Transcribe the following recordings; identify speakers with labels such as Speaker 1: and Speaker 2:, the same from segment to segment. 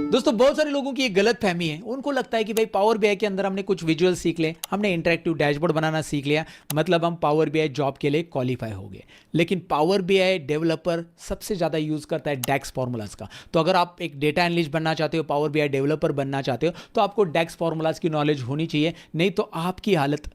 Speaker 1: दोस्तों बहुत सारे लोगों की एक गलत फहमी है, उनको लगता है कि भाई पावर बीआई के अंदर हमने कुछ विजुअल सीख ले, हमने इंटरेक्टिव डैशबोर्ड बनाना सीख लिया, मतलब हम पावर बीआई जॉब के लिए क्वालिफाई हो गए। लेकिन पावर बीआई डेवलपर सबसे ज़्यादा यूज़ करता है डैक्स फॉर्मूलाज का। तो अगर आप एक डेटा एनालिस्ट बनना चाहते हो, पावर बीआई डेवलपर बनना चाहते हो, तो आपको डैक्स फॉर्मूलाज की नॉलेज होनी चाहिए, नहीं तो आपकी हालत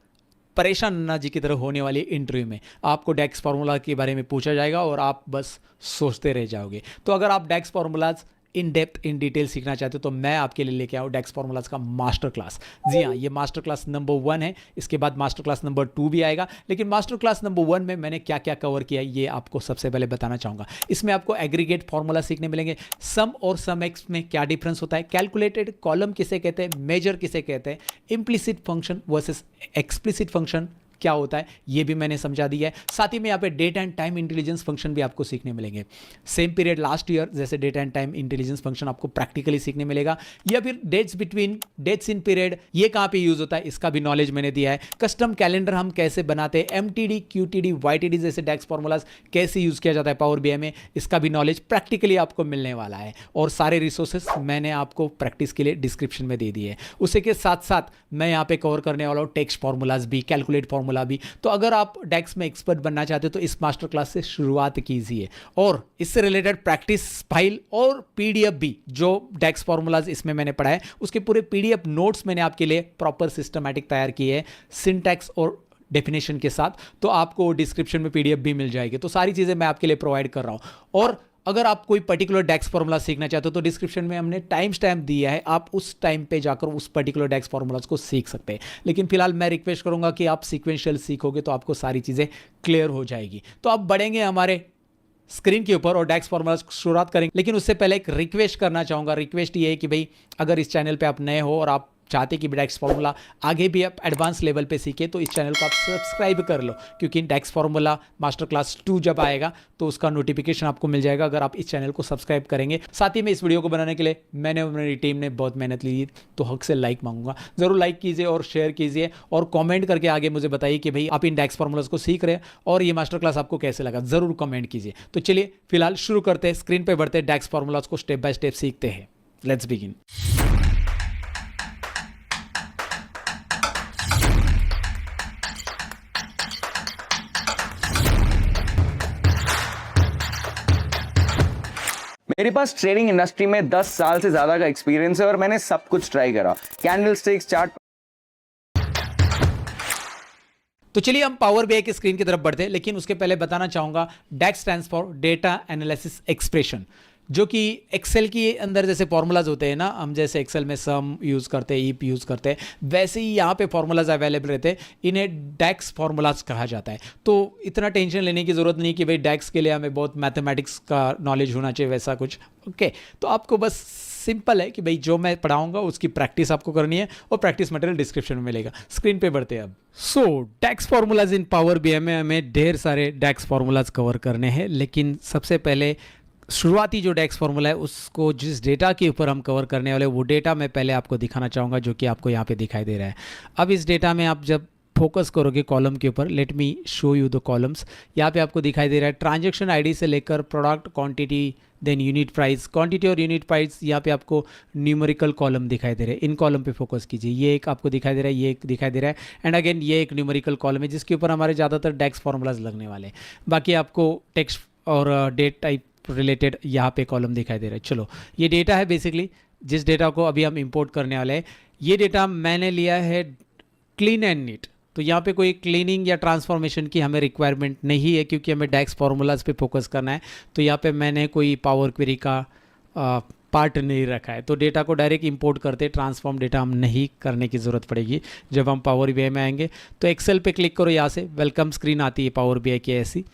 Speaker 1: परेशान अन्ना जी की तरह होने वाली इंटरव्यू में। आपको डैक्स फार्मूला के बारे में पूछा जाएगा और आप बस सोचते रह जाओगे। तो अगर आप DAX formulas in depth in detail सीखना चाहते हो तो मैं आपके लिए लेके आऊँ डैक्स फार्मूलाज का मास्टर क्लास। जी हाँ, ये मास्टर क्लास नंबर 1 है, इसके बाद मास्टर क्लास नंबर 2 भी आएगा। लेकिन मास्टर क्लास नंबर 1 में मैंने क्या क्या कवर किया ये आपको सबसे पहले बताना चाहूँगा। इसमें आपको एग्रीगेट फार्मूला सीखने मिलेंगे, सम और सम एक्स में क्या डिफरेंस होता है, कैलकुलेटेड कॉलम किसे कहते हैं, मेजर किसे कहते हैं, implicit function versus explicit function क्या होता है ये भी मैंने समझा दिया है। साथ ही में यहाँ पे date and time intelligence function भी आपको सीखने मिलेंगे। सेम पीरियड लास्ट ईयर जैसे date and time intelligence function आपको प्रैक्टिकली सीखने मिलेगा, या फिर dates between dates in period ये कहाँ पे यूज होता है इसका भी नॉलेज मैंने दिया है। कस्टम कैलेंडर हम कैसे बनाते हैं, एमटीडी क्यूटीडी वाईटीडी जैसे डैक्स फॉर्मूलाज कैसे यूज किया जाता है पावर बीआई में, इसका भी नॉलेज प्रैक्टिकली आपको मिलने वाला है। और सारे रिसोर्सेस मैंने आपको प्रैक्टिस के लिए डिस्क्रिप्शन में दे दिए है। उसी के साथ साथ मैं यहाँ पे कवर करने वाला हूँ टेक्स्ट फॉर्मूलाज भी, कैलकुलेट फॉर्मूला भी। तो अगर आप डैक्स में एक्सपर्ट बनना चाहते हो तो इस मास्टर क्लास से शुरुआत कीजिए, और इससे रिलेटेड प्रैक्टिस फाइल और पीडीएफ भी, जो डैक्स फॉर्मूलाज इसमें मैंने पढ़ा है उसके पूरे पीडीएफ नोट्स मैंने आपके लिए प्रॉपर सिस्टमैटिक तैयार किए हैं सिंटैक्स और डेफिनेशन के साथ। तो आपको डिस्क्रिप्शन में पीडीएफ भी मिल जाएगी। तो सारी चीज़ें मैं आपके लिए प्रोवाइड कर रहा हूँ। और अगर आप कोई पर्टिकुलर डैक्स फॉर्मूला सीखना चाहते हो तो डिस्क्रिप्शन में हमने टाइम स्टैम्प दिया है, आप उस टाइम पे जाकर उस पर्टिकुलर डैक्स फॉर्मूलाज को सीख सकते हैं। लेकिन फिलहाल मैं रिक्वेस्ट करूंगा कि आप सीक्वेंशियल सीखोगे तो आपको सारी चीज़ें क्लियर हो जाएगी। तो आप बढ़ेंगे हमारे स्क्रीन के ऊपर और डैक्स फॉर्मूला शुरुआत करेंगे। लेकिन उससे पहले एक रिक्वेस्ट करना चाहूँगा। रिक्वेस्ट ये है कि भाई अगर इस चैनल पर आप नए हो और आप चाहते कि डैक्स फार्मूला आगे भी आप एडवांस लेवल पे सीखे तो इस चैनल को आप सब्सक्राइब कर लो, क्योंकि डैक्स फार्मूला मास्टर क्लास 2 जब आएगा तो उसका नोटिफिकेशन आपको मिल जाएगा अगर आप इस चैनल को सब्सक्राइब करेंगे। साथ ही में इस वीडियो को बनाने के लिए मैंने और मेरी टीम ने बहुत मेहनत ली, तो हक से लाइक मांगूंगा। जरूर लाइक कीजिए और शेयर कीजिए और कॉमेंट करके आगे मुझे बताइए कि भाई आप इन डैक्स फार्मूलाज को सीख रहे हैं और ये मास्टर क्लास आपको कैसे लगा, जरूर कमेंट कीजिए। तो चलिए फिलहाल शुरू करते हैं, स्क्रीन पर बढ़ते डैक्स फार्मूलाज को स्टेप बाय स्टेप सीखते हैं। Let's begin.
Speaker 2: मेरे पास ट्रेडिंग इंडस्ट्री में 10 साल से ज्यादा का एक्सपीरियंस है और मैंने सब कुछ ट्राई करा, कैंडलस्टिक्स, चार्ट।
Speaker 1: तो चलिए हम पावर बीआई की स्क्रीन की तरफ बढ़ते हैं, लेकिन उसके पहले बताना चाहूंगा DAX stands for data analysis expression, जो कि एक्सेल के अंदर जैसे फॉर्मूलाज होते हैं ना, हम जैसे एक्सेल में सम यूज़ करते हैं, ईप यूज़ करते हैं, वैसे ही यहाँ पे फॉर्मूलाज अवेलेबल रहते हैं, इन्हें डैक्स फॉर्मूलाज कहा जाता है। तो इतना टेंशन लेने की ज़रूरत नहीं कि भाई डैक्स के लिए हमें बहुत मैथमेटिक्स का नॉलेज होना चाहिए, वैसा कुछ। ओके, तो आपको बस सिंपल है कि भाई जो मैं पढ़ाऊंगा उसकी प्रैक्टिस आपको करनी है और प्रैक्टिस मटेरियल डिस्क्रिप्शन में मिलेगा। स्क्रीन पे बढ़ते हैं अब। सो डैक्स फॉर्मूलाज इन पावर बीआई में हमें ढेर सारे डैक्स फॉर्मूलाज कवर करने हैं, लेकिन सबसे पहले शुरुआती जो डैक्स फॉर्मूला है उसको जिस डेटा के ऊपर हम कवर करने वाले वो डेटा मैं पहले आपको दिखाना चाहूँगा, जो कि आपको यहाँ पे दिखाई दे रहा है। अब इस डेटा में आप जब फोकस करोगे कॉलम के ऊपर, let me show you the columns. यहाँ पे आपको दिखाई दे रहा है ट्रांजैक्शन आईडी से लेकर product quantity, then unit price, quantity और यूनिट प्राइस। यहाँ पे आपको न्यूमेरिकल कॉलम दिखाई दे रहे हैं, इन कॉलम पे फोकस कीजिए। ये एक आपको दिखाई दे रहा है, ये एक दिखाई दे रहा है, एंड अगेन ये एक न्यूमेरिकल कॉलम है जिसके ऊपर हमारे ज़्यादातर डैक्स फॉर्मूलाज लगने वाले हैं। बाकी आपको टेक्स्ट और डेट टाइप रिलेटेड यहाँ पे कॉलम दिखाई दे रहा है। चलो, ये डेटा है बेसिकली जिस डेटा को अभी हम इंपोर्ट करने वाले हैं। ये डेटा मैंने लिया है क्लीन एंड नीट, तो यहाँ पे कोई क्लीनिंग या ट्रांसफॉर्मेशन की हमें रिक्वायरमेंट नहीं है, क्योंकि हमें डैक्स फार्मूलाज पे फोकस करना है। तो यहाँ पे मैंने कोई पावर क्वेरी का पार्ट नहीं रखा है, तो डेटा को डायरेक्ट इंपोर्ट करते, ट्रांसफॉर्म डेटा हम नहीं करने की ज़रूरत पड़ेगी जब हम पावर बीआई में आएंगे। तो एक्सेल पे क्लिक करो, यहाँ से वेलकम स्क्रीन आती है पावर बीआई की ऐसी,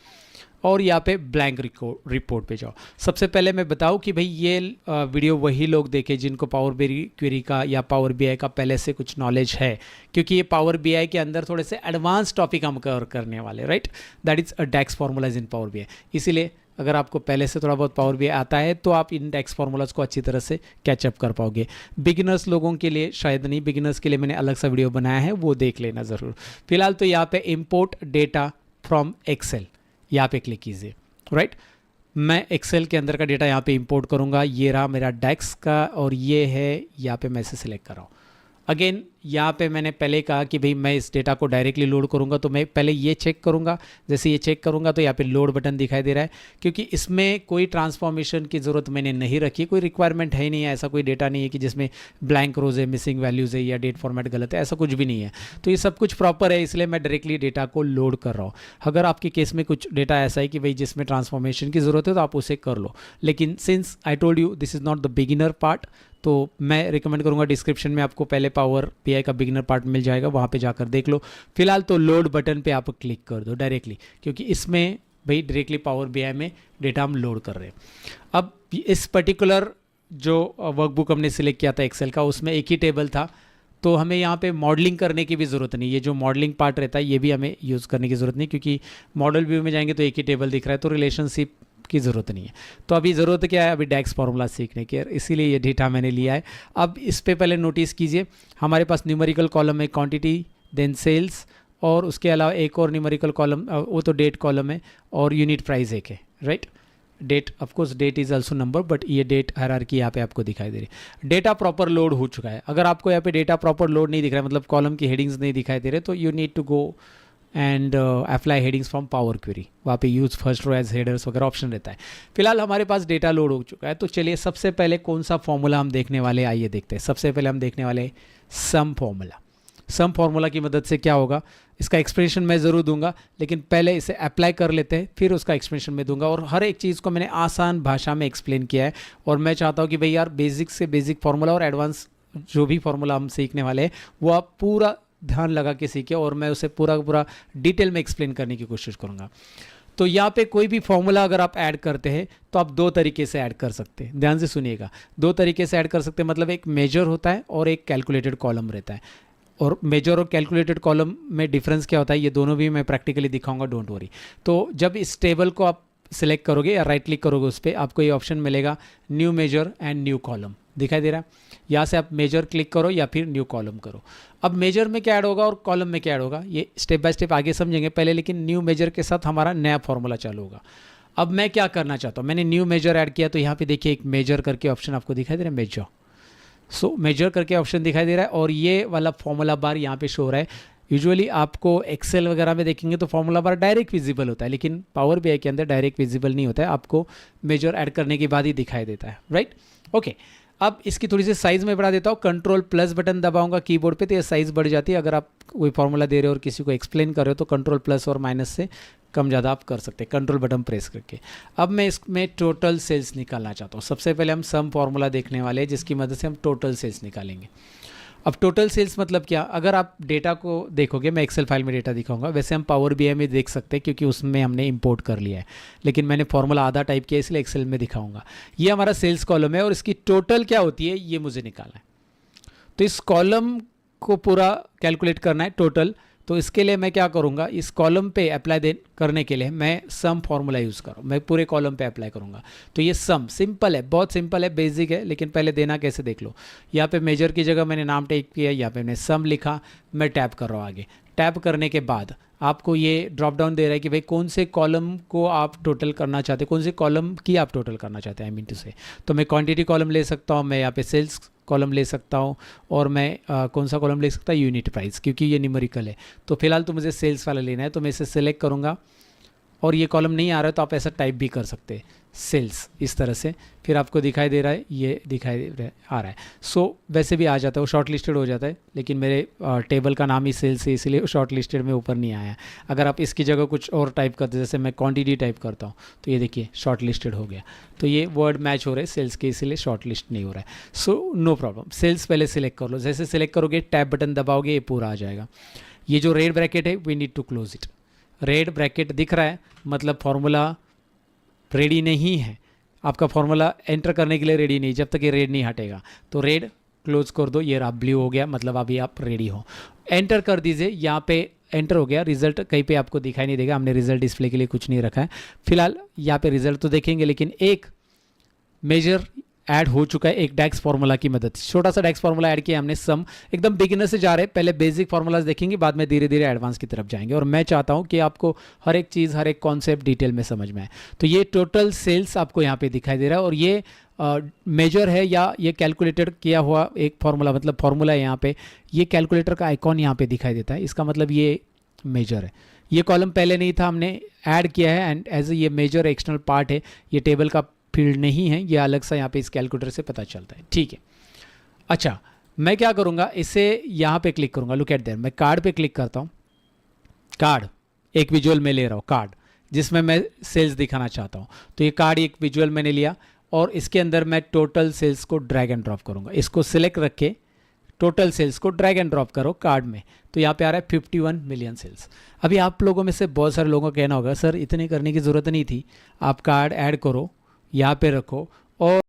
Speaker 1: और यहाँ पे ब्लैंक रिपोर्ट पे जाओ। सबसे पहले मैं बताऊँ कि भाई ये वीडियो वही लोग देखें जिनको पावर क्वेरी का या पावर बीआई का पहले से कुछ नॉलेज है, क्योंकि ये पावर बीआई के अंदर थोड़े से एडवांस टॉपिक हम कवर करने वाले, right. That is a DAX formulas in Power BI. इसीलिए अगर आपको पहले से थोड़ा बहुत पावर बीआई आता है तो आप इन डैक्स फॉर्मूलाज को अच्छी तरह से कैचअप कर पाओगे। बिगिनर्स लोगों के लिए शायद नहीं, बिगिनर्स के लिए मैंने अलग सा वीडियो बनाया है, वो देख लेना ज़रूर। फिलहाल तो यहाँ पे इम्पोर्ट डेटा फ्रॉम एक्सेल, यहाँ पे क्लिक कीजिए, राइट। मैं एक्सेल के अंदर का डेटा यहाँ पे इंपोर्ट करूँगा। ये रहा मेरा डेक्स का और ये है यहाँ पे मैं इसे सिलेक्ट कर रहा हूँ। अगेन यहाँ पे मैंने पहले कहा कि भाई मैं इस डेटा को डायरेक्टली लोड करूँगा, तो मैं पहले ये चेक करूँगा। जैसे ये चेक करूँगा तो यहाँ पे लोड बटन दिखाई दे रहा है, क्योंकि इसमें कोई ट्रांसफॉर्मेशन की ज़रूरत मैंने नहीं रखी, कोई रिक्वायरमेंट है ही नहीं है। ऐसा कोई डेटा नहीं है कि जिसमें ब्लैंक रोज है, मिसिंग वैल्यूज़ है या डेट फॉर्मेट गलत है, ऐसा कुछ भी नहीं है। तो ये सब कुछ प्रॉपर है, इसलिए मैं डायरेक्टली डेटा को लोड कर रहा हूँ। अगर आपके केस में कुछ डेटा ऐसा है कि भाई जिसमें ट्रांसफॉर्मेशन की ज़रूरत है तो आप उसे कर लो, लेकिन since I told you this is not the beginner part, तो मैं रिकमेंड करूंगा डिस्क्रिप्शन में आपको पहले पावर बीआई का बिगिनर पार्ट मिल जाएगा, वहाँ पे जाकर देख लो। फिलहाल तो लोड बटन पे आप क्लिक कर दो डायरेक्टली, क्योंकि इसमें भाई डायरेक्टली पावर बीआई में डेटा हम लोड कर रहे हैं। अब इस पर्टिकुलर जो वर्कबुक हमने सिलेक्ट किया था एक्सेल का, उसमें एक ही टेबल था, तो हमें यहाँ पे मॉडलिंग करने की भी ज़रूरत नहीं। ये जो मॉडलिंग पार्ट रहता है ये भी हमें यूज़ करने की ज़रूरत नहीं, क्योंकि मॉडल व्यू में जाएंगे तो एक ही टेबल दिख रहा है, तो रिलेशनशिप की ज़रूरत नहीं है। तो अभी ज़रूरत क्या है, अभी डेक्स फार्मूला सीखने की, इसीलिए ये डेटा मैंने लिया है। अब इस पे पहले नोटिस कीजिए, हमारे पास न्यूमेरिकल कॉलम में क्वांटिटी, देन सेल्स, और उसके अलावा एक और न्यूमेरिकल कॉलम, वो तो डेट कॉलम है, और यूनिट प्राइस एक है, right. Date, of course date is also number, but ये डेट हायरार्की यहाँ पे आपको दिखाई दे रही है। डेटा प्रॉपर लोड हो चुका है। अगर आपको यहाँ पे डेटा प्रॉपर लोड नहीं दिख रहा है, मतलब कॉलम की हेडिंग्स नहीं दिखाई दे रहे, तो you need to go and apply headings from Power Query. वहाँ पे use first row as headers वगैरह ऑप्शन रहता है। फिलहाल हमारे पास डेटा लोड हो चुका है, तो चलिए सबसे पहले कौन सा फॉर्मूला हम देखने वाले हैं, आइए देखते हैं। सबसे पहले हम देखने वाले सम फॉर्मूला। सम फॉर्मूला की मदद से क्या होगा, इसका एक्सप्लेनेशन मैं ज़रूर दूंगा, लेकिन पहले इसे अप्लाई कर लेते हैं, फिर उसका एक्सप्लेनेशन मैं दूंगा। और हर एक चीज़ को मैंने आसान भाषा में एक्सप्लेन किया है, और मैं चाहता हूँ कि भाई यार बेसिक से बेसिक फार्मूला और एडवांस जो भी फार्मूला हम सीखने वाले हैं वो आप पूरा ध्यान लगा के सीखे, और मैं उसे पूरा डिटेल में एक्सप्लेन करने की कोशिश करूँगा। तो यहाँ पे कोई भी फॉर्मूला अगर आप ऐड करते हैं तो आप दो तरीके से ऐड कर सकते हैं। ध्यान से सुनिएगा, दो तरीके से ऐड कर सकते हैं, मतलब एक मेजर होता है और एक कैलकुलेटेड कॉलम रहता है। और मेजर और कैलकुलेटेड कॉलम में डिफरेंस क्या होता है, ये दोनों भी मैं प्रैक्टिकली दिखाऊंगा, डोंट वरी। तो जब इस टेबल को आप सिलेक्ट करोगे या राइट क्लिक करोगे उस पर, आपको ये ऑप्शन मिलेगा new measure and new column, दिखाई दे रहा है। यहाँ से आप मेजर क्लिक करो या फिर न्यू कॉलम करो। अब मेजर में क्या ऐड होगा और कॉलम में क्या ऐड होगा, ये स्टेप बाय स्टेप आगे समझेंगे पहले, लेकिन न्यू मेजर के साथ हमारा नया फॉर्मूला चालू होगा। अब मैं क्या करना चाहता हूँ, मैंने न्यू मेजर ऐड किया, तो यहाँ पे देखिए एक मेजर करके ऑप्शन आपको दिखाई दे रहा है, मेजर। सो मेजर करके ऑप्शन दिखाई दे रहा है, और ये वाला फॉर्मूला बार यहाँ पे शो हो रहा है। यूजुअली आपको एक्सेल वगैरह में देखेंगे तो फॉर्मूला बार डायरेक्ट विजिबल होता है, लेकिन पावर बीआई के अंदर डायरेक्ट विजिबल नहीं होता है, आपको मेजर ऐड करने के बाद ही दिखाई देता है, राइट। ओके, अब इसकी थोड़ी सी साइज़ में बढ़ा देता हूँ। कंट्रोल प्लस बटन दबाऊंगा कीबोर्ड पे, तो ये साइज़ बढ़ जाती है। अगर आप कोई फॉर्मूला दे रहे हो और किसी को एक्सप्लेन कर रहे हो तो कंट्रोल प्लस और माइनस से कम ज़्यादा आप कर सकते हैं, कंट्रोल बटन प्रेस करके। अब मैं इसमें टोटल सेल्स निकालना चाहता हूँ। सबसे पहले हम सम फॉर्मूला देखने वाले हैं, जिसकी मदद से हम टोटल सेल्स निकालेंगे। अब टोटल सेल्स मतलब क्या, अगर आप डेटा को देखोगे, मैं एक्सेल फाइल में डेटा दिखाऊंगा, वैसे हम पावर बीआई में देख सकते हैं क्योंकि उसमें हमने इंपोर्ट कर लिया है, लेकिन मैंने फॉर्मूला आधा टाइप किया इसलिए एक्सेल में दिखाऊंगा। ये हमारा सेल्स कॉलम है और इसकी टोटल क्या होती है ये मुझे निकालना है। तो इस कॉलम को पूरा कैलकुलेट करना है टोटल, तो इसके लिए मैं क्या करूँगा, इस कॉलम पे अप्लाई करने के लिए मैं सम फॉर्मूला यूज़ करूँ, मैं पूरे कॉलम पे अप्लाई करूँगा। तो ये सम सिंपल है, बहुत सिंपल है, बेसिक है, लेकिन पहले देना कैसे देख लो। यहाँ पे मेजर की जगह मैंने नाम टाइप किया, यहाँ पे मैंने सम लिखा, मैं टैप कर रहा हूँ आगे। टैप करने के बाद आपको ये ड्रॉप डाउन दे रहा है कि भाई कौन से कॉलम को आप टोटल करना चाहते हैं, कौन से कॉलम की आप टोटल करना चाहते हैं, आई मीन टू से। तो मैं क्वांटिटी कॉलम ले सकता हूँ, मैं यहाँ पे सेल्स कॉलम ले सकता हूँ, और मैं कौन सा कॉलम ले सकता हूँ, यूनिट प्राइस, क्योंकि ये न्यूमेरिकल है। तो फिलहाल तो मुझे सेल्स वाला लेना है, तो मैं इसे सेलेक्ट करूँगा, और ये कॉलम नहीं आ रहा है तो आप ऐसा टाइप भी कर सकते हैं, सेल्स, इस तरह से। फिर आपको दिखाई दे रहा है, ये दिखाई आ रहा है। सो वैसे भी आ जाता है, वो शॉर्ट लिस्टेड हो जाता है, लेकिन मेरे टेबल का नाम ही सेल्स है, इसलिए शॉर्ट लिस्टेड में ऊपर नहीं आया। अगर आप इसकी जगह कुछ और टाइप करते, जैसे मैं क्वांटिटी टाइप करता हूँ, तो ये देखिए शॉर्ट लिस्टेड हो गया। तो ये वर्ड मैच हो रहे हैं सेल्स के, इसीलिए शॉर्ट लिस्ट नहीं हो रहा है। सो नो प्रॉब्लम, सेल्स पहले सिलेक्ट कर लो। जैसे सिलेक्ट करोगे, टैब बटन दबाओगे, ये पूरा आ जाएगा। ये जो रेड ब्रैकेट है, we need to close it. Red bracket दिख रहा है मतलब फॉर्मूला रेडी नहीं है, आपका फॉर्मूला एंटर करने के लिए रेडी नहीं, जब तक ये रेड नहीं हटेगा। तो रेड क्लोज कर दो, ये रहा ब्लू हो गया, मतलब अभी आप रेडी हो। एंटर कर दीजिए, यहाँ पे एंटर हो गया। रिजल्ट कहीं पे आपको दिखाई नहीं देगा, हमने रिजल्ट डिस्प्ले के लिए कुछ नहीं रखा है। फिलहाल यहाँ पे रिजल्ट तो देखेंगे, लेकिन एक मेजर ऐड हो चुका है एक डैक्स फार्मूला की मदद से। छोटा सा डैक्स फार्मूला ऐड किया हमने, सम एकदम बिगिनर से जा रहे हैं, पहले बेसिक फार्मूलाज देखेंगे, बाद में धीरे धीरे एडवांस की तरफ जाएंगे। और मैं चाहता हूं कि आपको हर एक चीज़, हर एक कॉन्सेप्ट डिटेल में समझ में आए। तो ये टोटल सेल्स आपको यहाँ पे दिखाई दे रहा है, और ये मेजर है या ये कैलकुलेटेड किया हुआ एक फार्मूला, मतलब फार्मूला है यहाँ पे। ये कैलकुलेटर का आइकॉन यहाँ पे दिखाई देता है, इसका मतलब ये मेजर है। ये कॉलम पहले नहीं था, हमने ऐड किया है, एंड एज ये मेजर एक्सटर्नल पार्ट है, ये टेबल का फील्ड नहीं है, ये अलग सा यहाँ पे इस कैलकुलेटर से पता चलता है। ठीक है, अच्छा मैं क्या करूँगा, इसे यहाँ पे क्लिक करूँगा, लुक एट देयर, मैं कार्ड पे क्लिक करता हूँ। कार्ड एक विजुअल में ले रहा हूँ, कार्ड जिसमें मैं सेल्स दिखाना चाहता हूँ। तो ये कार्ड एक विजुअल मैंने लिया, और इसके अंदर मैं टोटल सेल्स को ड्रैग एंड ड्रॉप करूँगा। इसको सिलेक्ट रख के टोटल सेल्स को ड्रैग एंड ड्रॉप करो कार्ड में, तो यहाँ पे आ रहा है 51 मिलियन सेल्स। अभी आप लोगों में से बहुत सारे लोगों का कहना होगा, सर इतने करने की ज़रूरत नहीं थी, आप कार्ड ऐड करो, यहाँ पे रखो और